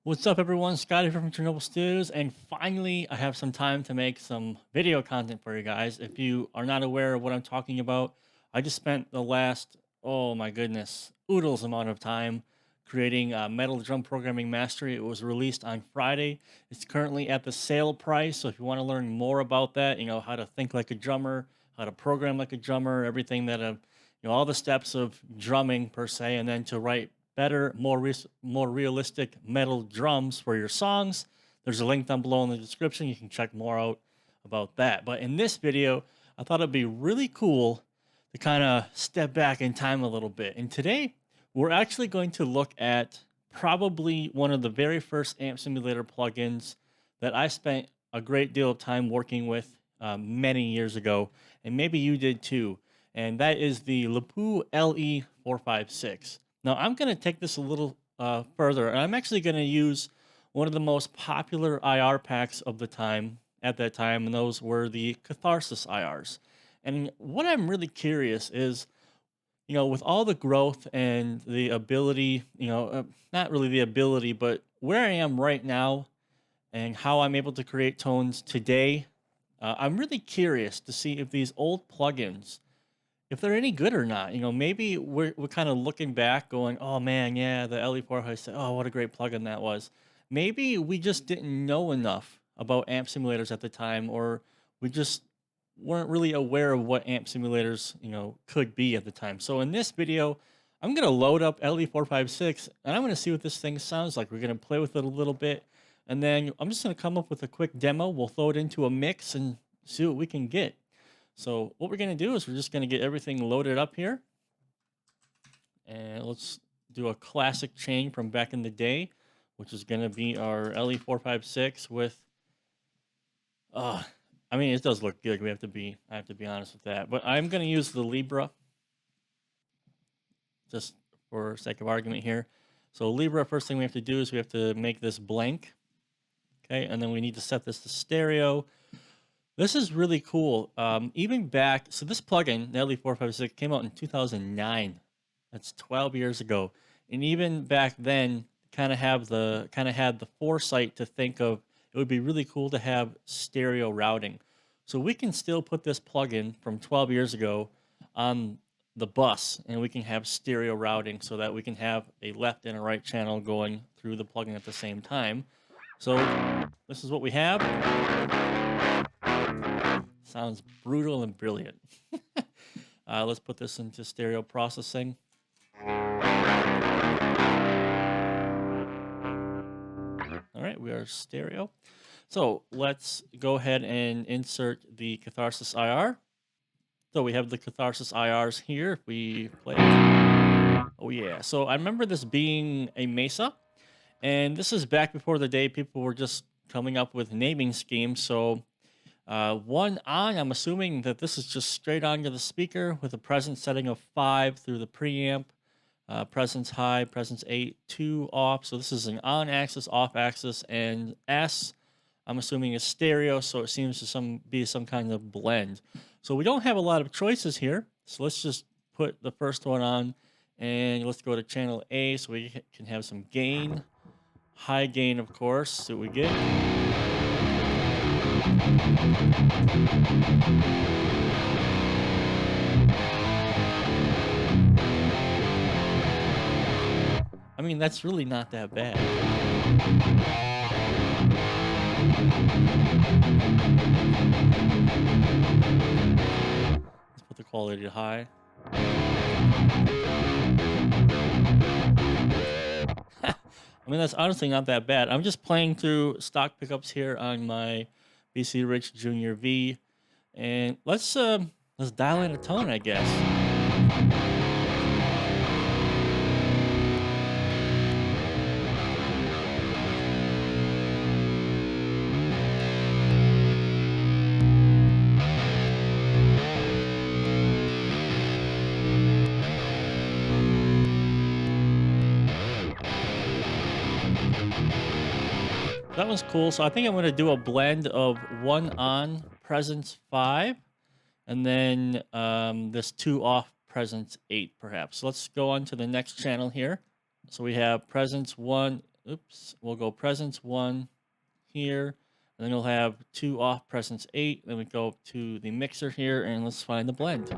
What's up, everyone? Scotty here from Chernobyl Studios, and finally, I have some time to make some video content for you guys. If you are not aware of what I'm talking about, I just spent the last, oh my goodness, oodles amount of time creating Metal Drum Programming Mastery. It was released on Friday. It's currently at the sale price, so if you want to learn more about that, how to think like a drummer, how to program like a drummer, everything that, all the steps of drumming per se, and then to write better, more realistic metal drums for your songs. There's a link down below in the description. You can check more out about that. But in this video, I thought it'd be really cool to kind of step back in time a little bit. And today, we're actually going to look at probably one of the very first amp simulator plugins that I spent a great deal of time working with many years ago, and maybe you did too. And that is the LePou LE456. Now, I'm going to take this a little further, and I'm actually going to use one of the most popular IR packs of the time at that time, and those were the Catharsis IRs. And what I'm really curious is, with all the growth and the ability, not really the ability, but where I am right now and how I'm able to create tones today, I'm really curious to see if these old plugins if they're any good or not. Maybe we're kind of looking back, going, "Oh man, yeah, the LE4 host. Oh, what a great plugin that was." Maybe we just didn't know enough about amp simulators at the time, or we just weren't really aware of what amp simulators, could be at the time. So in this video, I'm gonna load up LE456 and I'm gonna see what this thing sounds like. We're gonna play with it a little bit, and then I'm just gonna come up with a quick demo. We'll throw it into a mix and see what we can get. So what we're going to do is we're just going to get everything loaded up here. And let's do a classic chain from back in the day, which is going to be our LE456 with, I mean, it does look good. I have to be honest with that. But I'm going to use the Libra just for sake of argument here. So Libra, first thing we have to do is we have to make this blank. Okay, and then we need to set this to stereo. This is really cool. Even back, so this plugin, the LE456, came out in 2009. That's 12 years ago. And even back then, had the foresight to think of it would be really cool to have stereo routing. So we can still put this plugin from 12 years ago on the bus, and we can have stereo routing so that we can have a left and a right channel going through the plugin at the same time. So this is what we have. Sounds brutal and brilliant. Let's put this into stereo processing. All right, we are stereo. So let's go ahead and insert the Catharsis IR. So we have the Catharsis IRs here. If we play it. Oh yeah. So I remember this being a Mesa, and this is back before the day people were just coming up with naming schemes. So one on, I'm assuming that this is just straight onto the speaker with a presence setting of 5 through the preamp. Presence high, presence 8, 2 off. So this is an on axis, off axis, and S, I'm assuming is stereo, so it seems to be some kind of blend. So we don't have a lot of choices here. So let's just put the first one on, and let's go to channel A so we can have some gain. High gain, of course. So we get. I mean, that's really not that bad. Let's put the quality to high. I mean, that's honestly not that bad. I'm just playing through stock pickups here on my BC Rich Junior V, and let's dial in a tone, I guess. That was cool. So I think I'm going to do a blend of 1 on, presence 5, and then this 2 off, presence 8, perhaps. So let's go on to the next channel here. So we have presence 1, Oops. We'll go presence 1 here. And then you'll have 2 off presence 8. Then we go to the mixer here and let's find the blend.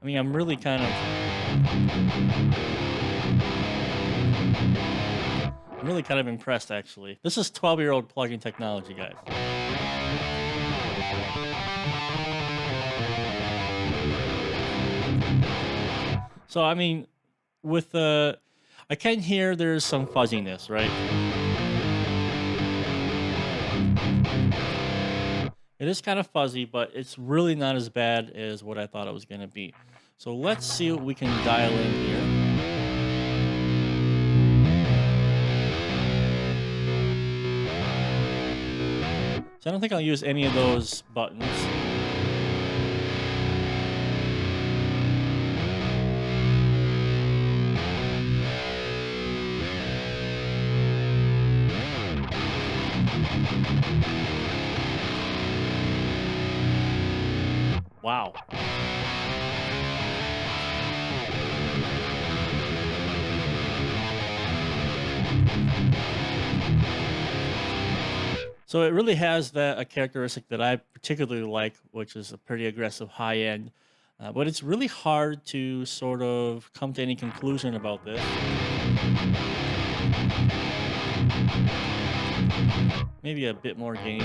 I mean, I'm really kind of impressed, actually. This is 12-year-old plugin technology, guys. So, I mean, with the... I can hear there's some fuzziness, right? It is kind of fuzzy, but it's really not as bad as what I thought it was going to be. So let's see what we can dial in here. So I don't think I'll use any of those buttons. Wow. So it really has a characteristic that I particularly like, which is a pretty aggressive high end. But it's really hard to sort of come to any conclusion about this. Maybe a bit more gain.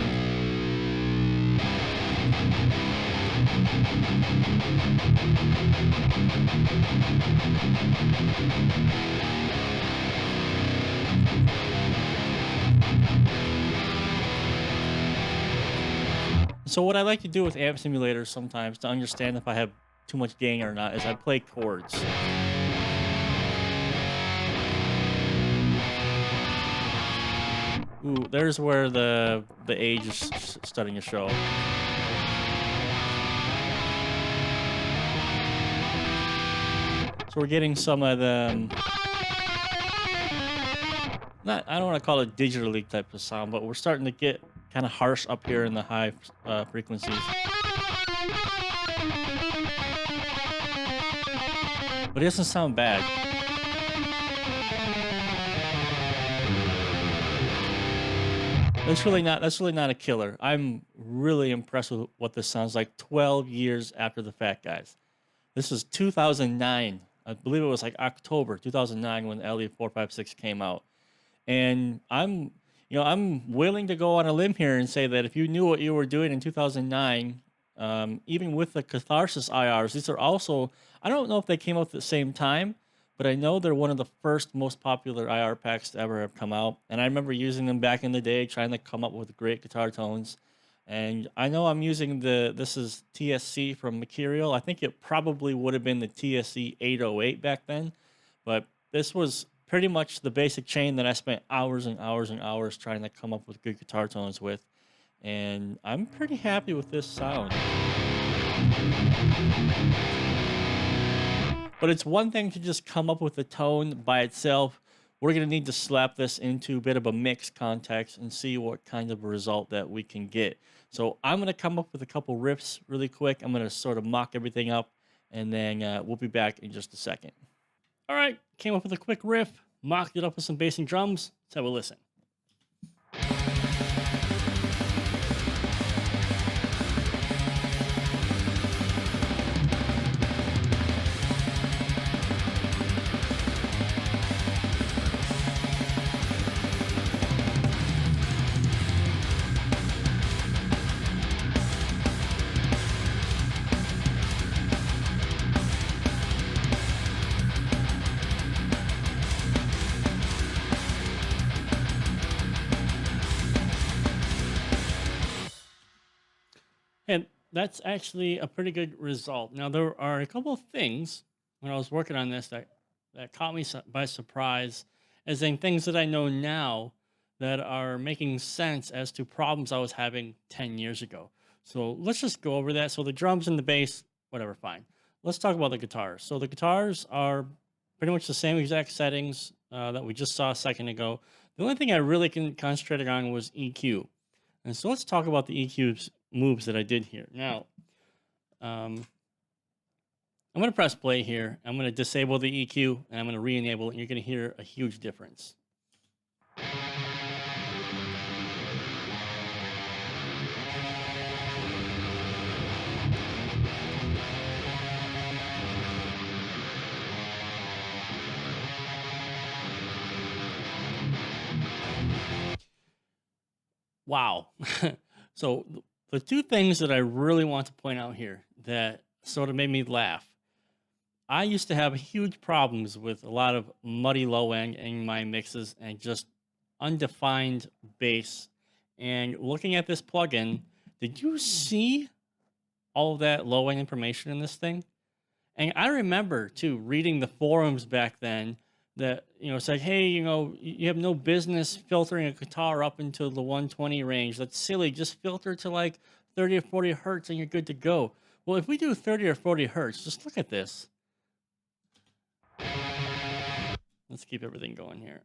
So what I like to do with amp simulators sometimes to understand if I have too much gain or not is I play chords. Ooh, there's where the age is starting to show. So we're getting some of the I don't want to call it digitally type of sound, but we're starting to get kind of harsh up here in the high frequencies. But it doesn't sound bad. That's really not a killer. I'm really impressed with what this sounds like 12 years after the fact, guys. This is 2009. I believe it was like October 2009 when the LE456 came out. And I'm willing to go on a limb here and say that if you knew what you were doing in 2009, even with the Catharsis IRs, these are also, I don't know if they came out at the same time, but I know they're one of the first most popular IR packs to ever have come out. And I remember using them back in the day, trying to come up with great guitar tones. And I know I'm using this is TSC from Mercurial. I think it probably would have been the TSC 808 back then, but this was pretty much the basic chain that I spent hours and hours and hours trying to come up with good guitar tones with. And I'm pretty happy with this sound. But it's one thing to just come up with a tone by itself. We're going to need to slap this into a bit of a mix context and see what kind of result that we can get. So I'm going to come up with a couple riffs really quick. I'm going to sort of mock everything up, and then we'll be back in just a second. All right, came up with a quick riff, mocked it up with some bass and drums. Let's have a listen. And that's actually a pretty good result. Now, there are a couple of things when I was working on this that caught me by surprise, as in things that I know now that are making sense as to problems I was having 10 years ago. So let's just go over that. So the drums and the bass, whatever, fine. Let's talk about the guitars. So the guitars are pretty much the same exact settings that we just saw a second ago. The only thing I really concentrated on was EQ. And so let's talk about the EQ's moves that I did here. Now, um, I'm going to press play here. I'm going to disable the EQ and I'm going to re-enable it. And you're going to hear a huge difference. Wow. So the two things that I really want to point out here that sort of made me laugh. I used to have huge problems with a lot of muddy low end in my mixes and just undefined bass. And looking at this plugin, did you see all of that low end information in this thing? And I remember too reading the forums back then that it's like, hey, you have no business filtering a guitar up into the 120 range. That's silly. Just filter to like 30 or 40 hertz and you're good to go. Well, if we do 30 or 40 hertz, just look at this. Let's keep everything going here.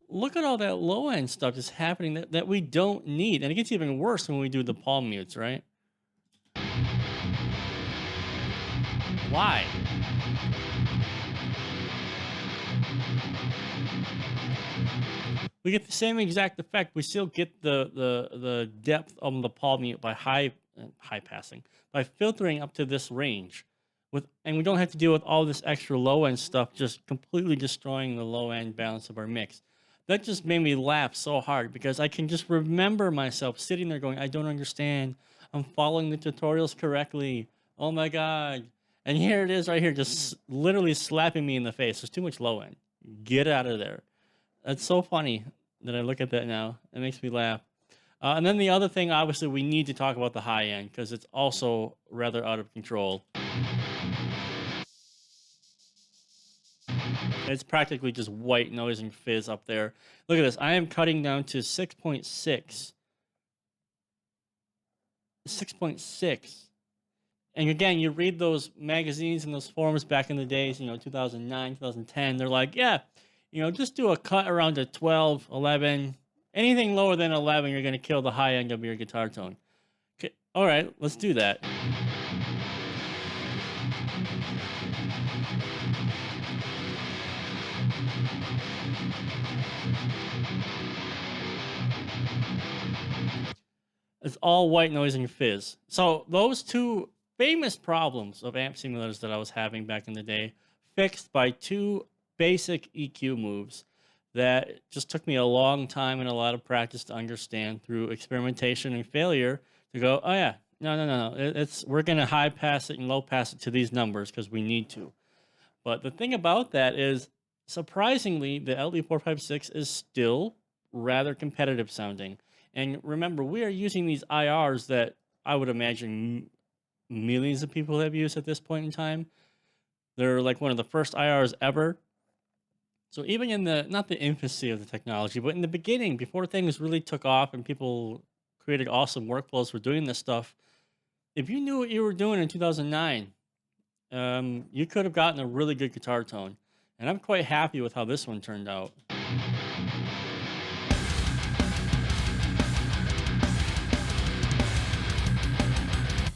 Look at all that low end stuff that's happening that we don't need. And it gets even worse when we do the palm mutes, right? Why? We get the same exact effect. We still get the depth of the palm mute by high passing, by filtering up to this range. And we don't have to deal with all this extra low end stuff, just completely destroying the low end balance of our mix. That just made me laugh so hard because I can just remember myself sitting there going, I don't understand. I'm following the tutorials correctly. Oh my God. And here it is right here, just literally slapping me in the face. There's too much low end. Get out of there. That's so funny that I look at that now. It makes me laugh. And then the other thing, obviously, we need to talk about the high end because it's also rather out of control. It's practically just white noise and fizz up there. Look at this. I am cutting down to 6.6. 6.6. And again, you read those magazines and those forums back in the days, 2009, 2010. They're like, yeah, just do a cut around a 12, 11. Anything lower than 11, you're going to kill the high end of your guitar tone. Okay, all right, let's do that. It's all white noise and fizz. So those two famous problems of amp simulators that I was having back in the day, fixed by two basic EQ moves that just took me a long time and a lot of practice to understand through experimentation and failure to go, oh yeah, no. We're going to high pass it and low pass it to these numbers because we need to. But the thing about that is, surprisingly, the LE456 is still rather competitive sounding. And remember, we are using these IRs that I would imagine millions of people have used at this point in time. They're like one of the first IRs ever. So even in not the infancy of the technology, but in the beginning, before things really took off and people created awesome workflows for doing this stuff, if you knew what you were doing in 2009, you could have gotten a really good guitar tone. And I'm quite happy with how this one turned out.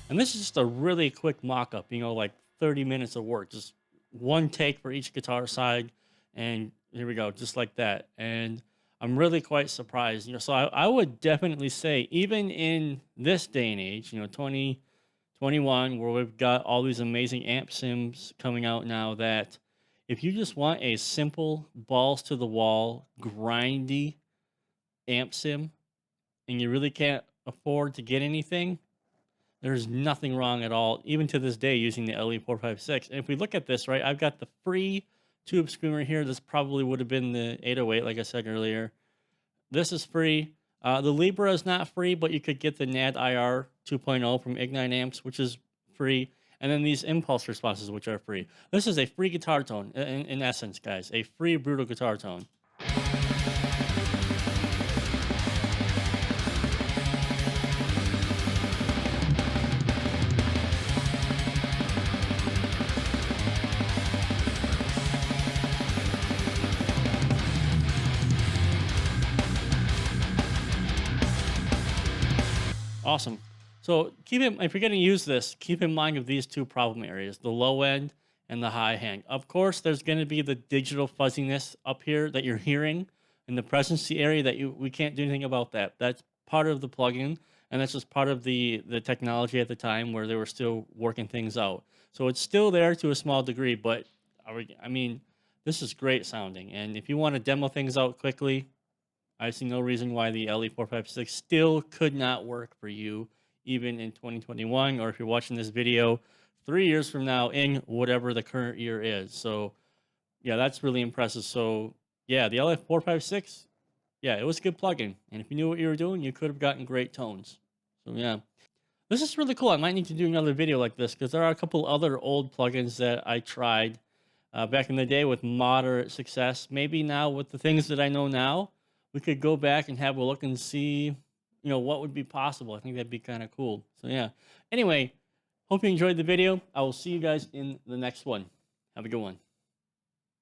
And this is just a really quick mock-up, like 30 minutes of work. Just one take for each guitar side. And here we go, just like that. And I'm really quite surprised. So I would definitely say, even in this day and age, 2021, where we've got all these amazing amp sims coming out now, that if you just want a simple, balls-to-the-wall, grindy amp sim, and you really can't afford to get anything, there's nothing wrong at all, even to this day, using the LE456. And if we look at this, right, I've got the free tube screamer here. This probably would have been the 808, like I said earlier. This is free. The Libra is not free, but you could get the NAD IR 2.0 from Ignite Amps, which is free. And then these impulse responses, which are free. This is a free guitar tone, in essence, guys. A free, brutal guitar tone. Awesome. So if you're going to use this, keep in mind of these two problem areas, the low end and the high end. Of course, there's going to be the digital fuzziness up here that you're hearing in the presency area that we can't do anything about that. That's part of the plugin, and that's just part of the technology at the time where they were still working things out. So it's still there to a small degree, but I mean, this is great sounding. And if you want to demo things out quickly, I see no reason why the LE456 still could not work for you, even in 2021, or if you're watching this video 3 years from now in whatever the current year is. So, yeah, that's really impressive. So, yeah, the LE456, yeah, it was a good plugin. And if you knew what you were doing, you could have gotten great tones. So, yeah. This is really cool. I might need to do another video like this because there are a couple other old plugins that I tried back in the day with moderate success. Maybe now with the things that I know now, we could go back and have a look and see, what would be possible. I think that'd be kind of cool. So yeah. Anyway, hope you enjoyed the video. I will see you guys in the next one. Have a good one.